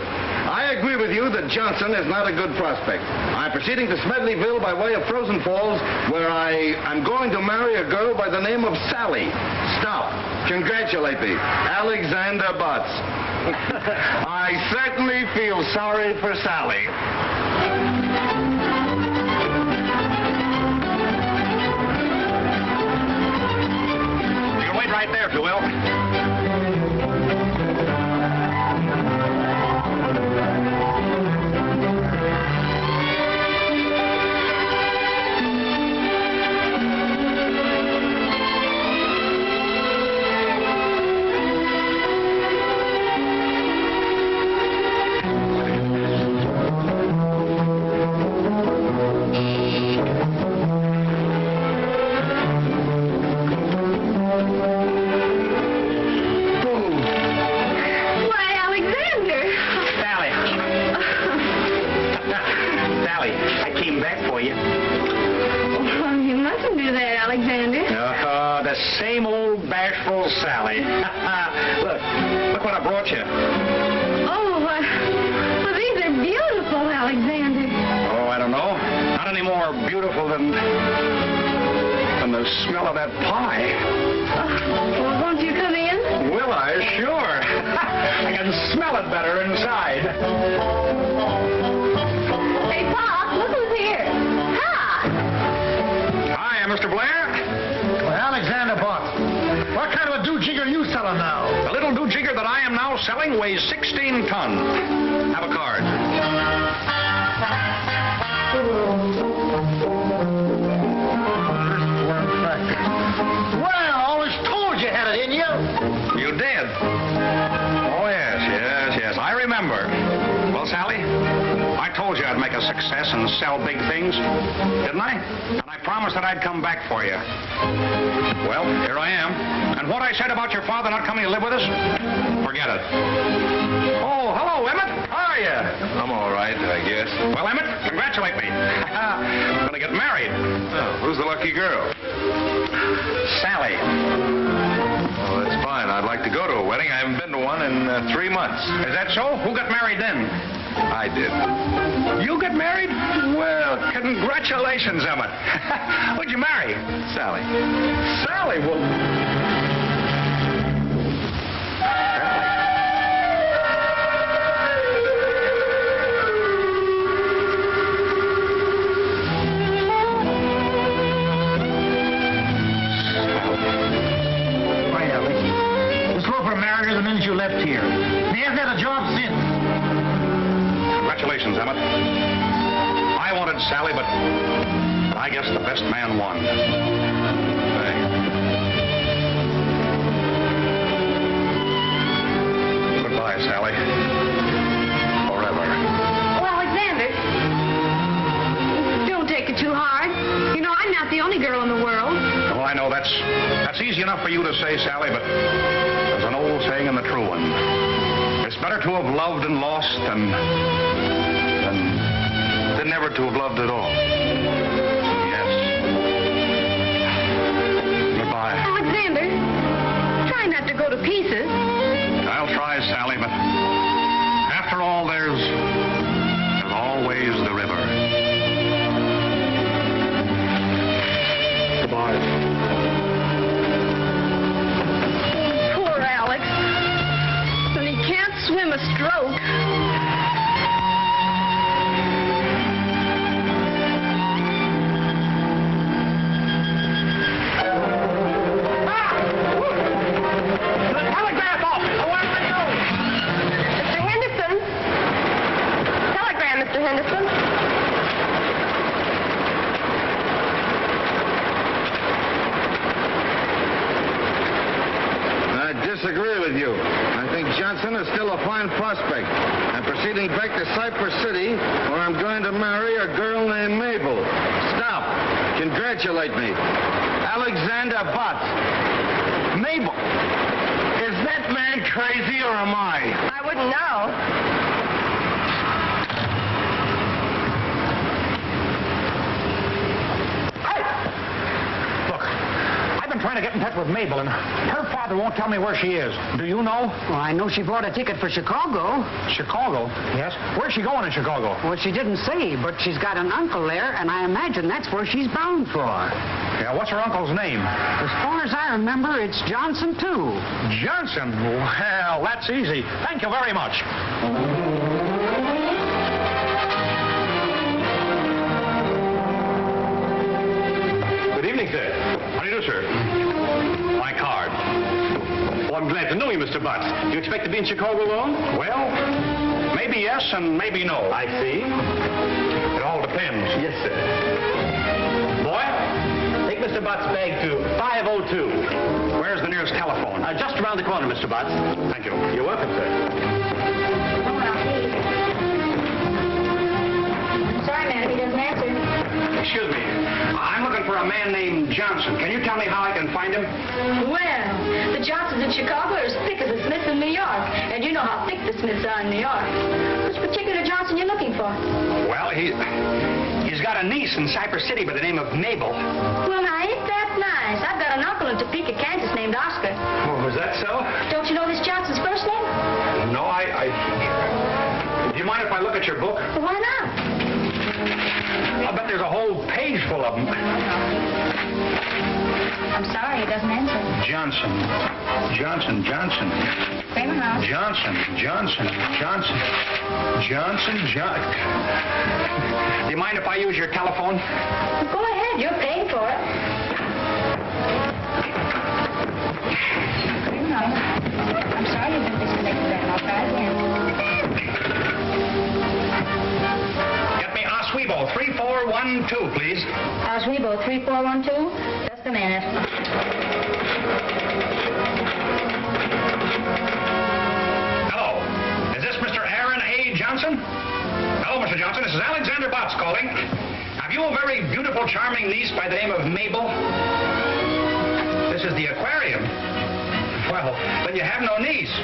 F: I agree with you that Johnson is not a good prospect. I'm proceeding to Smedleyville by way of Frozen Falls, where I'm going to marry a girl by the name of Sally. Stop. Congratulate me. Alexander Botts. I certainly feel sorry for Sally.
G: You can wait right there, if you will. Same old bashful Sally. Look what I brought you.
B: Oh, well, these are beautiful, Alexander.
G: Oh, I don't know. Not any more beautiful than the smell of that pie.
B: Well, won't you come in?
G: Will I? Sure. I can smell it better inside.
B: Hey, Pop, look who's here. Hi.
G: Hi, Mr. Blair.
C: Alexander Botts, what kind of a do-jigger are you selling now?
G: The little do-jigger that I am now selling weighs 16 tons. Have a card.
C: Earthworm Tractor. Well, I always told you had it in you.
G: You did? Oh, yes. I remember. Well, Sally, I told you I'd make a success and sell big things, didn't I? And I promised that I'd come back for you. Well, here I am. And what I said about your father not coming to live with us, forget it. Oh, hello, Emmet. How are you?
A: I'm all right, I guess.
G: Well, Emmet, congratulate me. I'm going to get married.
A: Oh, who's the lucky girl?
G: Sally.
A: Oh, that's fine. I'd like to go to a wedding. I haven't been to one in 3 months.
G: Is that so? Who got married then?
A: I did.
G: You got married? Well, congratulations, Emmet. Who'd you marry?
A: Sally.
G: Sally? Well...
C: Why, Alex? This loafer married her the minute you left here. He hasn't had a job since.
G: Congratulations, Emmet. I wanted Sally, but I guess the best man won. Goodbye, Sally. Forever.
B: Oh, Alexander, don't take it too hard. You know, I'm not the only girl in the world.
G: Well, I know that's easy enough for you to say, Sally, but there's an old saying and the true one. It's better to have loved and lost than never to have loved at all. Yes. Goodbye.
B: Alexander, try not to go to pieces.
G: I'll try, Sally, but after all, there's always the river. Goodbye.
B: Poor Alex. When he can't swim a stroke.
C: Alexander!
A: disagree with you. I think Johnson is still a fine prospect. I'm proceeding back to Cypress City, where I'm going to marry a girl named Mabel. Stop. Congratulate me. Alexander Butts. Mabel. Is that man crazy or am I?
B: I wouldn't know.
C: Trying to get in touch with Mabel, and her father won't tell me where she is. Do you know?
E: Well, I know she bought a ticket for Chicago.
C: Chicago? Yes. Where's she going in Chicago?
E: Well, she didn't say, but she's got an uncle there, and I imagine that's where she's bound for.
C: Yeah, what's her uncle's name?
E: As far as I remember, it's Johnson, too.
C: Johnson? Well, that's easy. Thank you very much.
D: Good evening, sir. How do you do, sir? My card. Oh, I'm glad to know you, Mr. Butts. You expect to be in Chicago long?
G: Well, maybe yes and maybe no.
D: I see.
G: It all depends.
D: Yes, sir. Boy, take Mr. Butts' bag to 502.
G: Where's the nearest telephone?
D: Just around the corner, Mr. Butts.
G: Thank you.
D: You're welcome, sir.
B: Sorry, man, if he doesn't answer.
G: Excuse me. I'm looking for a man named Johnson. Can you tell me how I can find him?
H: Well, the Johnsons in Chicago are as thick as the Smiths in New York. And you know how thick the Smiths are in New York. Which particular Johnson you looking for?
G: Well, he's got a niece in Cypress City by the name of Mabel.
H: Well, now, ain't that nice? I've got an uncle in Topeka, Kansas named Oscar.
D: Oh, is that so?
H: Don't you know this Johnson's first name?
G: No, Do you mind if I look at your book?
H: Well, why not?
G: I'll bet there's a whole page full of them.
H: I'm sorry, he doesn't answer.
G: Johnson.
H: Kramer House.
G: Johnson. Do you mind if I use your telephone?
H: Well, go ahead, you're paying for it. Kramer House. I'm sorry you've been disconnected there. I'll try again.
G: Get me Oswego 3412, please.
H: Oswego 3412. Just a minute.
G: Hello. Is this Mr. Aaron A. Johnson? Hello, Mr. Johnson. This is Alexander Butts calling. Have you a very beautiful, charming niece by the name of Mabel? This is the aquarium. Well, then you have no niece.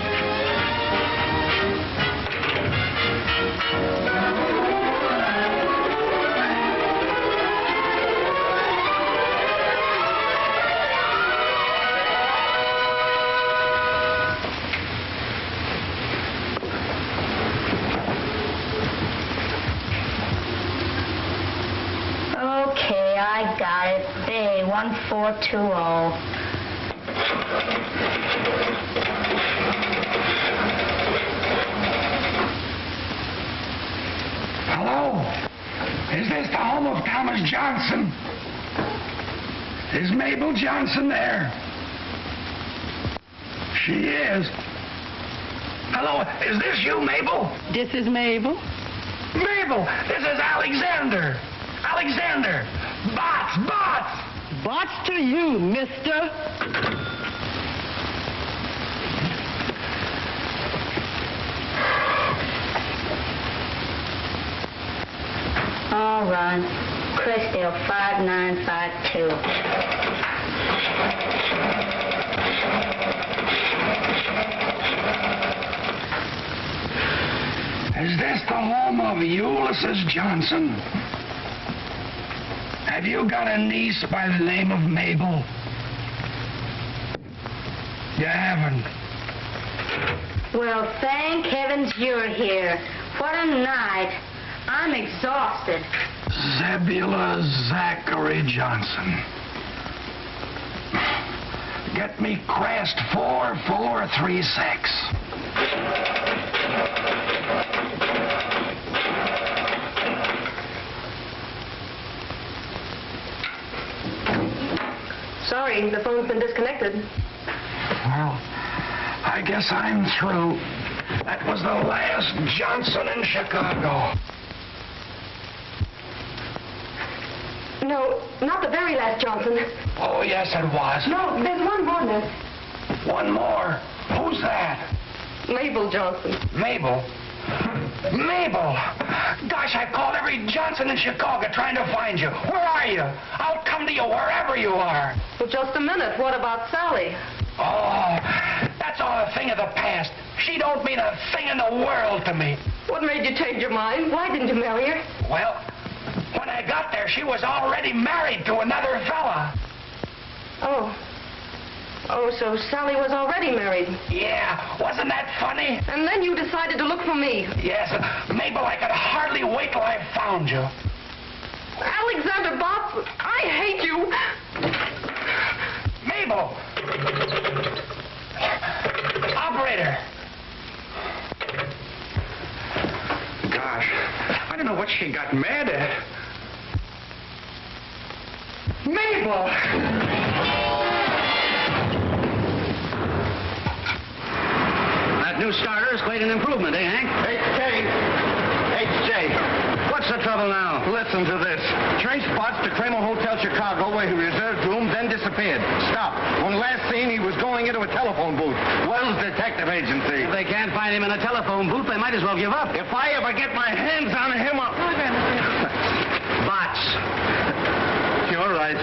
H: Okay, I got it. Bay 1420.
I: Hello? Is this the home of Thomas Johnson? Is Mabel Johnson there? She is. Hello, is this you, Mabel?
J: This is Mabel.
I: Mabel, this is Alexander. Alexander. Bots.
J: Bots to you, mister.
H: All right. Crestdale 5952.
I: Is this the home of Ulysses Johnson? Have you got a niece by the name of Mabel? You haven't.
H: Well, thank heavens you're here. What a night. I'm exhausted.
I: Zebula Zachary Johnson. Get me crest 4436.
B: Sorry, the phone's been disconnected.
I: Well, I guess I'm through. That was the last Johnson in Chicago.
B: No, not the very last Johnson.
I: Oh, yes, it was.
B: No, there's one more, miss.
I: One more. Who's that?
B: Mabel Johnson.
I: Mabel? Mabel! Gosh, I've called every Johnson in Chicago trying to find you. Where are you? I'll come to you wherever you are.
B: Well, just a minute. What about Sally?
I: Oh, that's all a thing of the past. She don't mean a thing in the world to me.
B: What made you change your mind? Why didn't you marry her?
I: Well, when I got there, she was already married to another fella.
B: Oh, so Sally was already married.
I: Yeah, wasn't that funny?
B: And then you decided to look for me.
I: Yes, Mabel, I could hardly wait till I found you.
B: Alexander Bob, I hate you.
I: Mabel! Operator!
G: Gosh, I don't know what she got mad at.
I: Mabel!
E: That new starter's quite an improvement, eh, Hank?
A: H.J.
E: What's the trouble now?
A: Listen to this. Traced Potts to Kramer Hotel Chicago where he reserved room, then disappeared. Stop. When last seen, he was going into a telephone booth. Wells Detective Agency.
E: If they can't find him in a telephone booth, they might as well give up.
A: If I ever get my hands on him, I'll...
E: Bots.
A: You're right.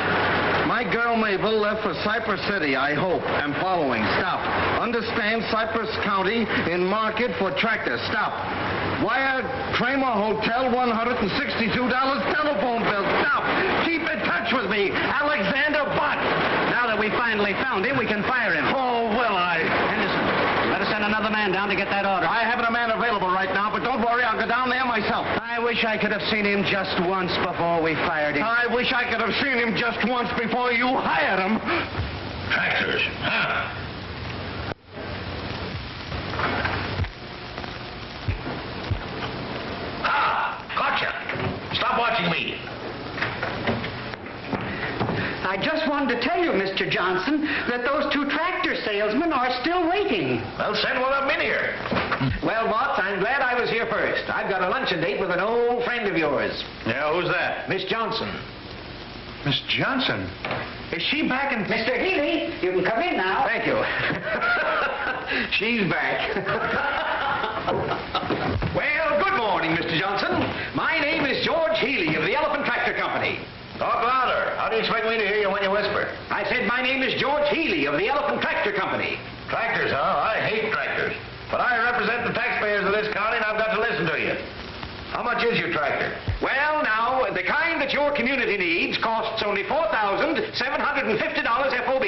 A: My girl Mabel left for Cypress City, I hope. I'm following. Stop. Understand Cypress County in market for tractors. Stop. Wire Kramer Hotel, $162 telephone bill. Stop. Keep in touch with me. Alexander Butt.
E: Now that we finally found him, we can fire him.
A: Oh, will I?
E: Henderson, let us send another man down to get that order.
A: I haven't a man available right now, but don't worry, I'll go down there myself.
E: I wish I could have seen him just once before we fired him.
A: I wish I could have seen him just once before you hired him.
F: Tractors, huh? Gotcha. Stop watching me.
J: I just wanted to tell you, Mr. Johnson, that those two tractor salesmen are still waiting.
F: Well, send one of them in here.
E: Well, Bots, I'm glad I was here first. I've got a luncheon date with an old friend of yours.
G: Yeah, who's that?
E: Miss Johnson.
G: Miss Johnson? Is she back in...
J: Mr. Healey, you can come in now.
E: Thank you. She's back. Well, good morning, Mr. Johnson. My name is George Healey of the Elephant Tractor Company.
F: Talk louder. How do you expect me to hear you when you whisper?
E: I said my name is George Healey of the Elephant Tractor Company.
F: Tractors, huh? I hate tractors. But I represent the taxpayers of this county, and I've got to listen to you. How much is your tractor?
E: Well, now, the kind that your community needs costs only $4,750 FOB.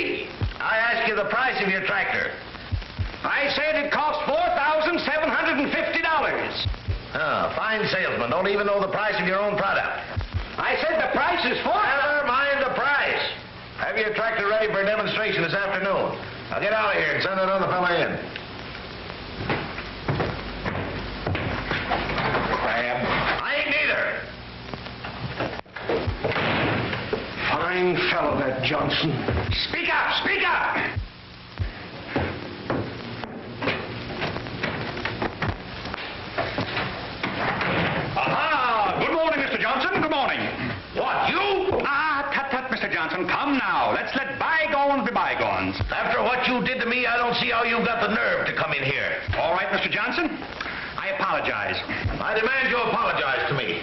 F: I ask you the price of your tractor.
E: I said it cost $4,750.
F: Fine salesman. Don't even know the price of your own product.
E: I said the price is
F: Never mind the price. Have your tractor ready for a demonstration this afternoon. Now get out of here and send another fella in.
E: Crab.
F: I ain't neither.
I: Fine fellow, that Johnson.
E: Speak up! Speak up!
G: Aha! Good morning, Mr. Johnson. Good morning.
F: What, you?
G: Tut, Mr. Johnson. Come now. Let's let bygones be bygones.
F: After what you did to me, I don't see how you've got the nerve to come in here.
G: All right, Mr. Johnson. I apologize.
F: I demand you apologize to me.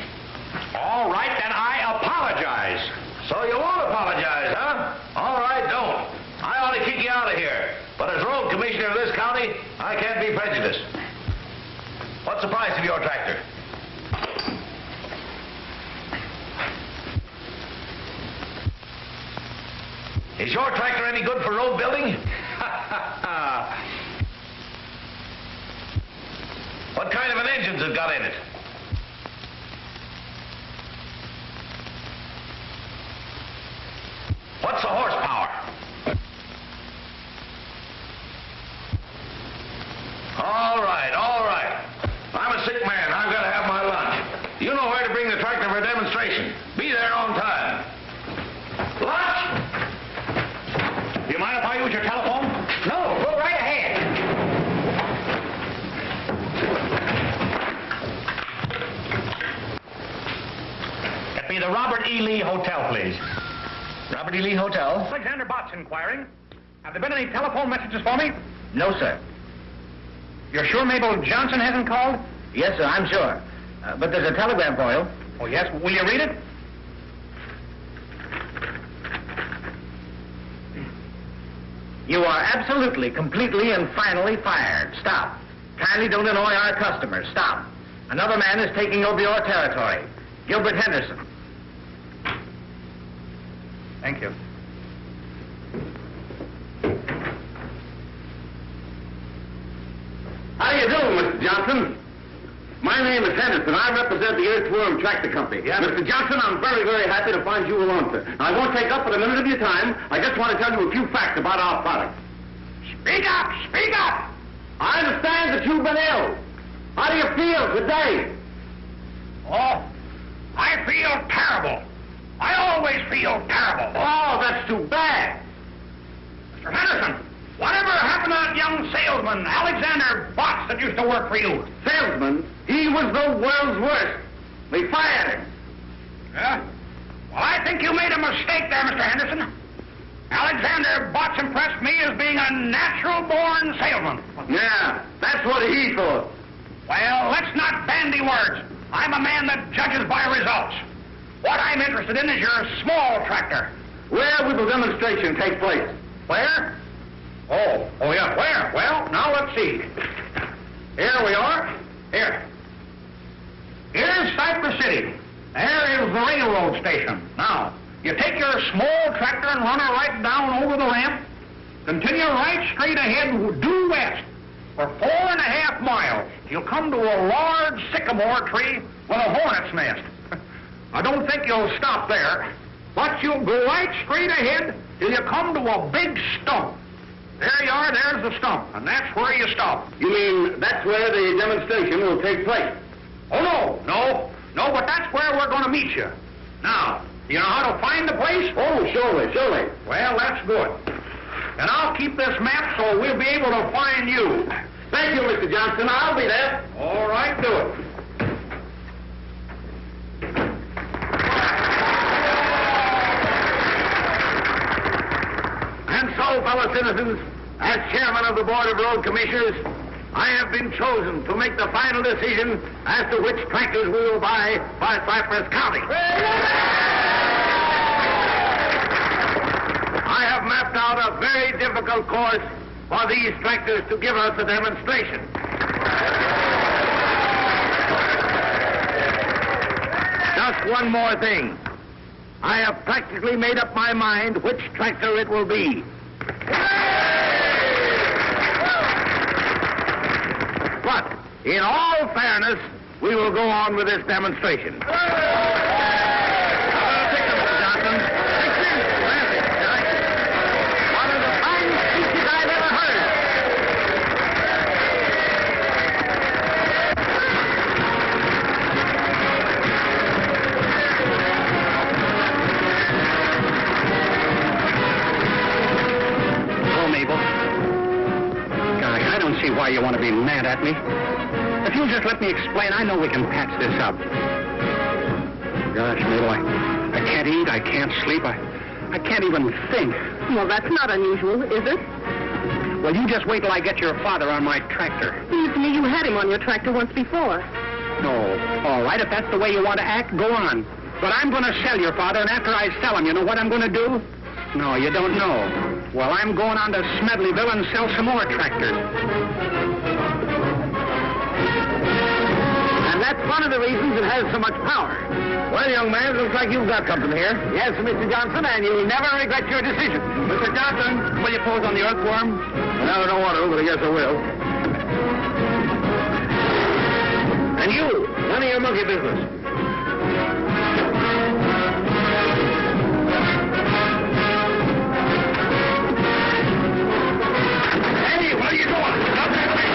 G: All right, then I apologize.
F: So you won't apologize, huh? All right, don't. I ought to kick you out of here. But as road commissioner of this county, I can't be prejudiced. What's the price of your tractor? Is your tractor any good for road building? What kind of an engine's it got in it? What's the horsepower? All right, all right. I'm a sick man. I've got to have my lunch. You know where to bring the tractor for a demonstration. Be there on time. Lunch?
G: Do you mind if I use your telephone?
E: No, go right ahead.
G: Get me the Robert E. Lee Hotel, please.
F: Robert E. Lee Hotel?
G: Alexander Bott's inquiring. Have there been any telephone messages for me?
F: No, sir.
G: You're sure Mabel Johnson hasn't called?
F: Yes, sir, I'm sure. But there's a telegram for you.
G: Oh, yes? Will you read it?
F: You are absolutely, completely, and finally fired. Stop. Kindly don't annoy our customers. Stop. Another man is taking over your territory. Gilbert Henderson.
G: Thank you.
A: How do you do, Mr. Johnson? My name is Henderson. I represent the Earthworm Tractor Company.
G: Yeah,
A: Mr. Johnson, I'm very, very happy to find you alone, sir. I won't take up but a minute of your time. I just want to tell you a few facts about our product.
G: Speak up! Speak up!
A: I understand that you've been ill. How do you feel today?
G: Oh, I feel terrible. I always feel terrible.
A: Oh, that's too bad.
G: Mr. Henderson, whatever happened to that young salesman, Alexander Botts, that used to work for you?
A: Salesman? He was the world's worst. We fired him.
G: Yeah? Well, I think you made a mistake there, Mr. Henderson. Alexander Botts impressed me as being a natural-born salesman.
A: Yeah, that's what he thought.
G: Well, let's not bandy words. I'm a man that judges by results. What I'm interested in is your small tractor.
A: Where will the demonstration take place?
G: Where? Oh, yeah, where? Well, now let's see. Here we are. Here. Here's Cypress City. There is the railroad station. Now, you take your small tractor and run her right down over the ramp. Continue right straight ahead, due west. For 4.5 miles, you'll come to a large sycamore tree with a hornet's nest. I don't think you'll stop there, but you'll go right straight ahead till you come to a big stump. There you are, there's the stump, and that's where you stop.
A: You mean that's where the demonstration will take place?
G: Oh, no, but that's where we're going to meet you. Now, do you know how to find the place?
A: Oh, surely.
G: Well, that's good. And I'll keep this map so we'll be able to find you.
A: Thank you, Mr. Johnson. I'll be there.
G: All right, do it.
A: And so, fellow citizens, as chairman of the Board of Road Commissioners, I have been chosen to make the final decision as to which tractors we will buy by Cypress County. I have mapped out a very difficult course for these tractors to give us a demonstration. Just one more thing. I have practically made up my mind which tractor it will be. But, in all fairness, we will go on with this demonstration.
G: Why you want to be mad at me. If you'll just let me explain, I know we can patch this up. Gosh, Mabel, I can't eat, I can't sleep, I can't even think.
B: Well, that's not unusual, is it?
G: Well, you just wait till I get your father on my tractor.
B: Seems to me you had him on your tractor once before.
G: No. All right, if that's the way you want to act, go on. But I'm going to sell your father, and after I sell him, you know what I'm going to do? No, you don't know. Well, I'm going on to Smedleyville and sell some more tractors.
A: And that's one of the reasons it has so much power. Well, young man, it looks like you've got something here. Yes, Mr. Johnson, and you'll never regret your decision. Mr. Johnson, will you pose on the Earthworm? Well, I don't want to, but I guess I will. And you, none of your monkey business.
G: What are you doing? Stop that thing!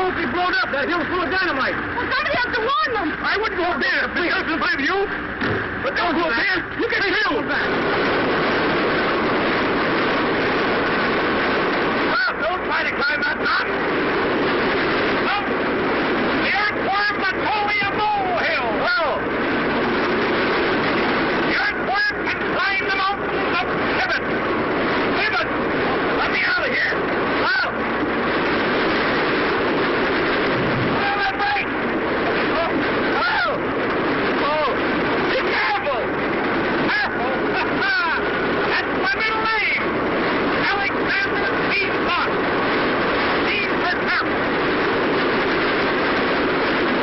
A: won't be blown up. That hill's full of dynamite.
H: Well, somebody has to warn them.
A: I wouldn't go up there. Please, I can find you. But don't go up there. You get killed. Well, don't try to climb that mountain. Look, the earthworm that told me a molehill. Well, the earthworm can climb the mountain of Kibbee. Kibbee, let me out of here. Well. Well, that's right. Oh, oh, be careful. Careful. That's my middle name. Alexander P. Fox. Steve for careful.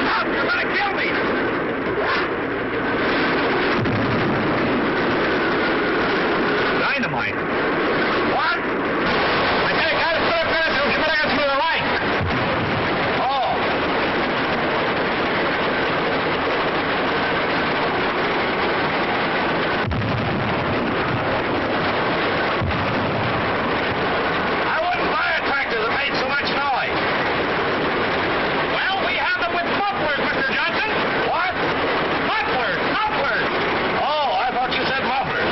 A: Stop, you're going to kill me. Dynamite. What? I think I just put up there so Schmitt got some of the light. Oh. I wouldn't buy a tractor that made so much noise. Well, we have them with mufflers, Mr. Johnson. What? Mufflers, mufflers. Oh, I thought you said mufflers.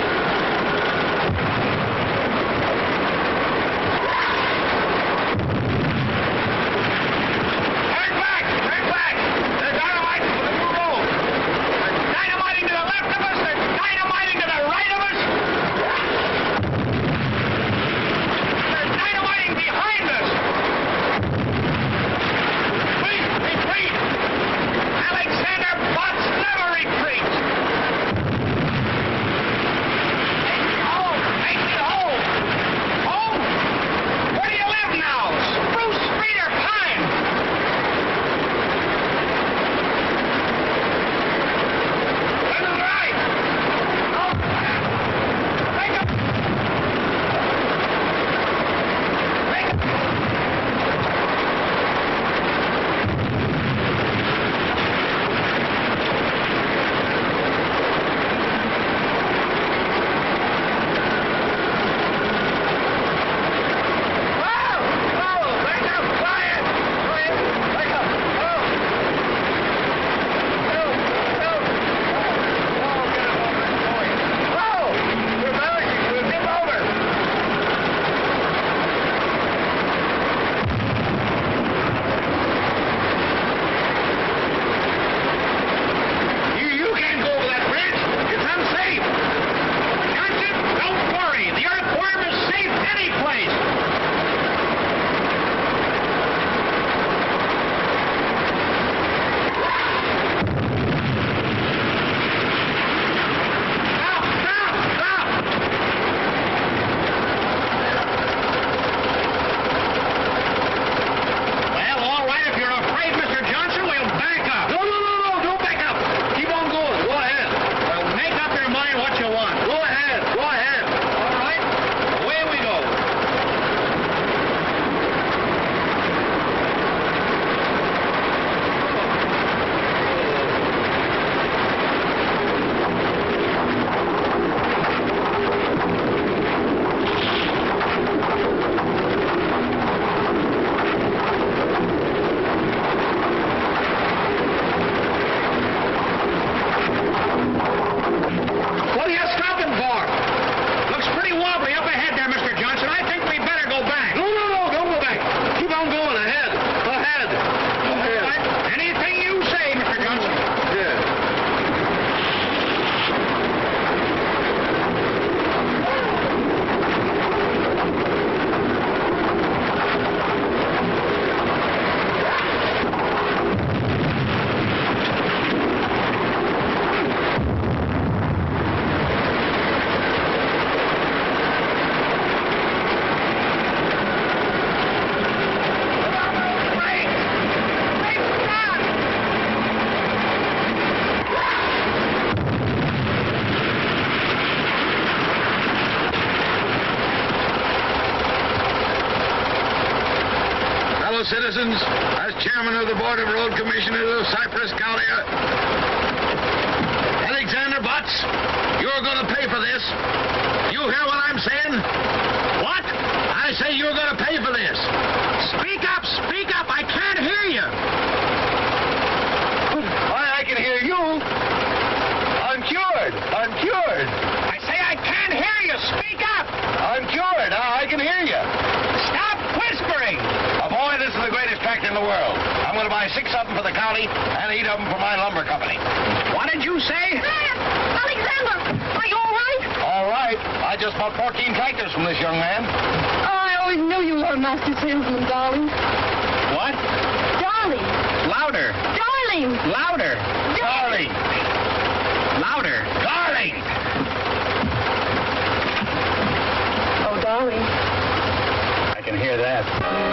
A: Turn back! Turn back! There's dynamite for the new road. There's dynamiting to the left of us. There's dynamiting to the right of us. There's dynamiting behind us. Retreat! Retreat! Alexander Botts never retreats. Take me home! Take me home! Home? Where do you live now? Spruce Street or Pine? This is right. Oh, take him. Take him. Whoa! Whoa! Take him! Quiet! Quiet! Take him! Whoa! No! No! Oh, get him over this point. Whoa! We're balancing. We'll tip over. You can't go over that bridge. It's unsafe. Johnson, don't worry. The earthworm is safe any place. Stop! Stop! Stop! Well, all right. If you're afraid, Mr. Johnson, we'll back up. No, no, no, no. Don't back up. Keep on going. Go ahead. Well, make up your mind what you want. Go ahead. Go ahead. All right. Away we go. What are you stopping for? Looks pretty wobbly up ahead there, Mr. Johnson. I think we better go back. No, no, no. Don't go back. Keep on going. Ahead. Ahead. All right. Anything you say, Mr. Johnson. Yeah. Fellow citizens, as chairman of the Board of Road Commissioners of Cypress County, Alexander Botts, you're going to pay for this. You hear what I'm saying? What? I say you're going to pay for this. Speak up, I can't hear
F: buy 6 of them for the county and 8 of them for my lumber company.
D: What did you say?
H: Alexander, are you all right?
F: All right. I just bought 14 tractors from this young man.
H: Oh, I always knew you were a master salesman, darling.
D: What?
H: Darling.
D: Louder.
H: Darling.
D: Louder.
F: Darling.
D: Louder.
F: Darling.
H: Oh, darling.
D: I can hear that.